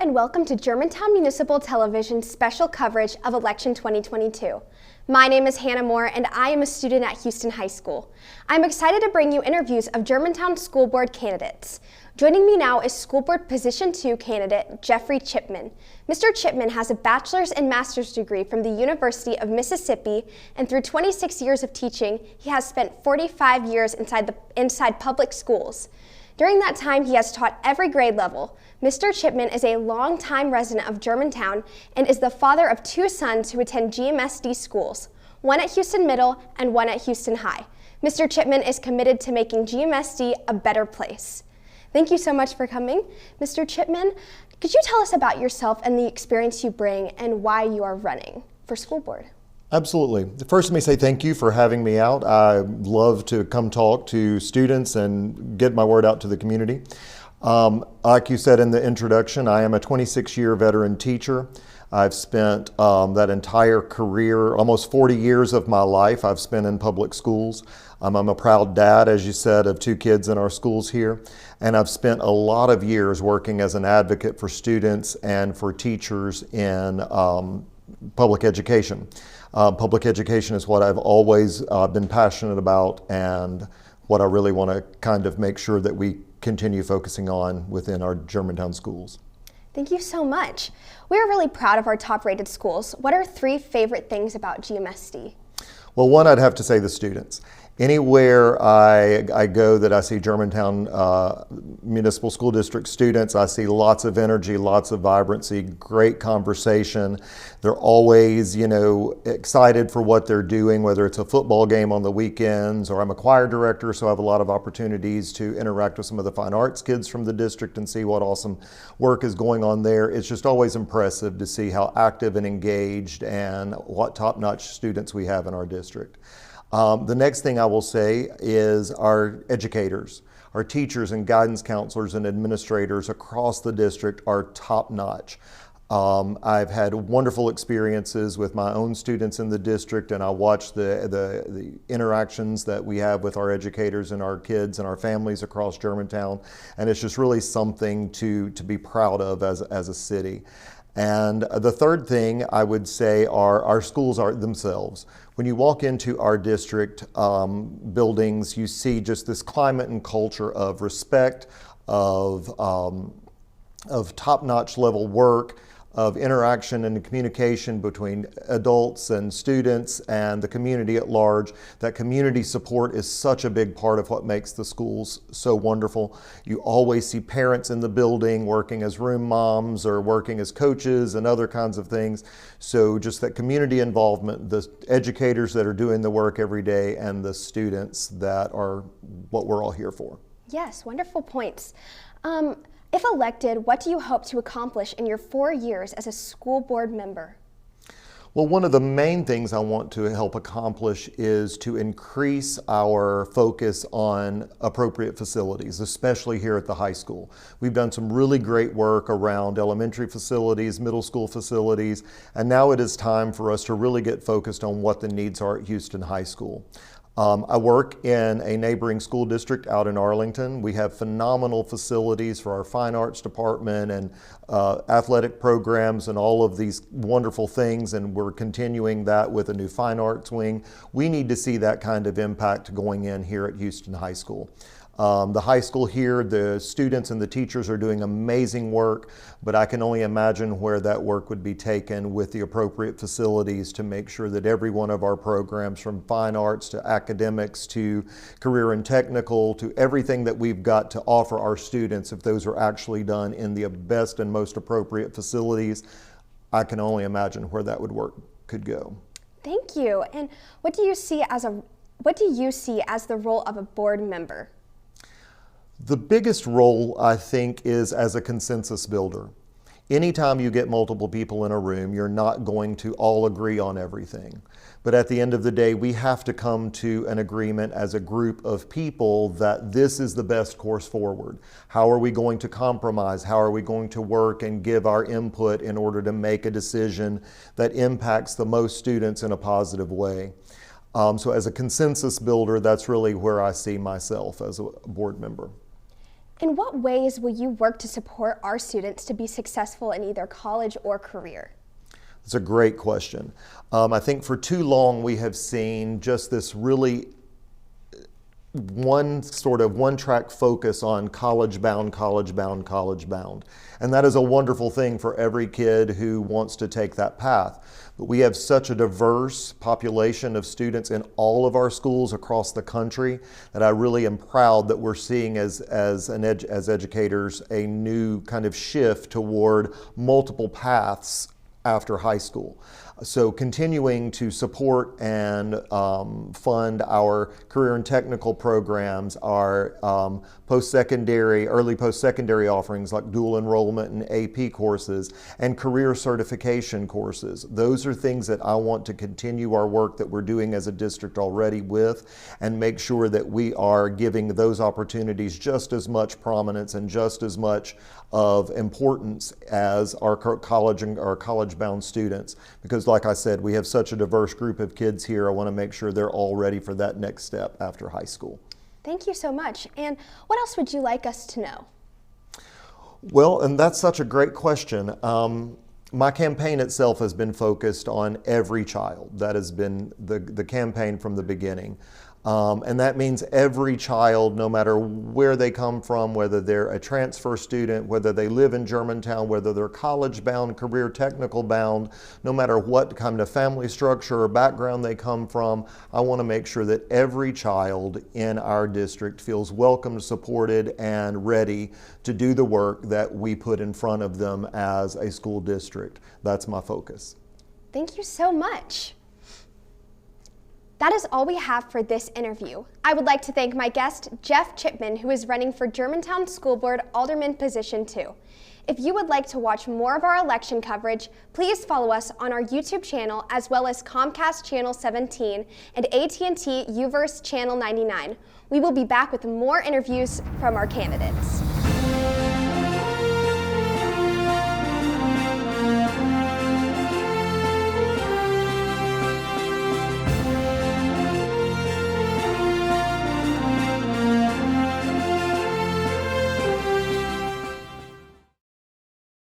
and welcome to Germantown Municipal Television's special coverage of Election 2022. My name is Hannah Moore and I am a student at Houston High School. I'm excited to bring you interviews of Germantown School Board candidates. Joining me now is School Board Position 2 candidate Jeffrey Chipman. Mr. Chipman has a bachelor's and master's degree from the University of Mississippi, and through 26 years of teaching, he has spent 45 years inside public schools. During that time, he has taught every grade level. Mr. Chipman is a longtime resident of Germantown and is the father of two sons who attend GMSD schools, one at Houston Middle and one at Houston High. Mr. Chipman is committed to making GMSD a better place. Thank you so much for coming. Mr. Chipman, could you tell us about yourself and the experience you bring and why you are running for school board? Absolutely. First, let me say thank you for having me out. I love to come talk to students and get my word out to the community. Like you said in the introduction, I am a 26-year veteran teacher. I've spent that entire career, almost 40 years of my life, I've spent in public schools. I'm a proud dad, as you said, of two kids in our schools here. And I've spent a lot of years working as an advocate for students and for teachers in public education. Public education is what I've always been passionate about and what I really want to kind of make sure that we continue focusing on within our Germantown schools. Thank you so much. We're really proud of our top-rated schools. What are three favorite things about GMSD? Well, one, I'd have to say the students. Anywhere I go that I see Germantown Municipal School District students, I see lots of energy, lots of vibrancy, great conversation. They're always, excited for what they're doing, whether it's a football game on the weekends, or I'm a choir director, so I have a lot of opportunities to interact with some of the fine arts kids from the district and see what awesome work is going on there. It's just always impressive to see how active and engaged and what top-notch students we have in our district. The next thing I will say is our educators, our teachers and guidance counselors and administrators across the district are top-notch. I've had wonderful experiences with my own students in the district, and I watch the interactions that we have with our educators and our kids and our families across Germantown, and it's just really something to be proud of as a city. And the third thing I would say are our schools are themselves. When you walk into our district buildings, you see just this climate and culture of respect, of top-notch level work, of interaction and communication between adults and students and the community at large. That community support is such a big part of what makes the schools so wonderful. You always see parents in the building working as room moms or working as coaches and other kinds of things. So just that community involvement, the educators that are doing the work every day, and the students that are what we're all here for. Yes, wonderful points. If elected, what do you hope to accomplish in your 4 years as a school board member? Well, one of the main things I want to help accomplish is to increase our focus on appropriate facilities, especially here at the high school. We've done some really great work around elementary facilities, middle school facilities, and now it is time for us to really get focused on what the needs are at Houston High School. I work in a neighboring school district out in Arlington. We have phenomenal facilities for our fine arts department and athletic programs and all of these wonderful things, and we're continuing that with a new fine arts wing. We need to see that kind of impact going in here at Houston High School. The high school here, the students and the teachers are doing amazing work, but I can only imagine where that work would be taken with the appropriate facilities to make sure that every one of our programs, from fine arts to academics to career and technical to everything that we've got to offer our students, if those are actually done in the best and most appropriate facilities, I can only imagine where that could go. Thank you. And what do you see as the role of a board member? The biggest role, I think, is as a consensus builder. Anytime you get multiple people in a room, you're not going to all agree on everything. But at the end of the day, we have to come to an agreement as a group of people that this is the best course forward. How are we going to compromise? How are we going to work and give our input in order to make a decision that impacts the most students in a positive way? So as a consensus builder, that's really where I see myself as a board member. In what ways will you work to support our students to be successful in either college or career? It's a great question. I think for too long we have seen just this really one track focus on college bound, college bound, college bound. And that is a wonderful thing for every kid who wants to take that path. But we have such a diverse population of students in all of our schools across the country that I really am proud that we're seeing as educators a new kind of shift toward multiple paths after high school. So continuing to support and fund our career and technical programs, our early post-secondary offerings like dual enrollment and AP courses and career certification courses. Those are things that I want to continue our work that we're doing as a district already with and make sure that we are giving those opportunities just as much prominence and just as much of importance as our college-bound students. Because like I said, we have such a diverse group of kids here. I want to make sure they're all ready for that next step after high school. Thank you so much. And what else would you like us to know? Well, and that's such a great question. My campaign itself has been focused on every child. That has been the campaign from the beginning. And that means every child, no matter where they come from, whether they're a transfer student, whether they live in Germantown, whether they're college-bound, career technical-bound, no matter what kind of family structure or background they come from, I want to make sure that every child in our district feels welcomed, supported, and ready to do the work that we put in front of them as a school district. That's my focus. Thank you so much. That is all we have for this interview. I would like to thank my guest, Jeff Chipman, who is running for Germantown School Board Alderman position 2. If you would like to watch more of our election coverage, please follow us on our YouTube channel as well as Comcast Channel 17 and AT&T UVerse Channel 99. We will be back with more interviews from our candidates.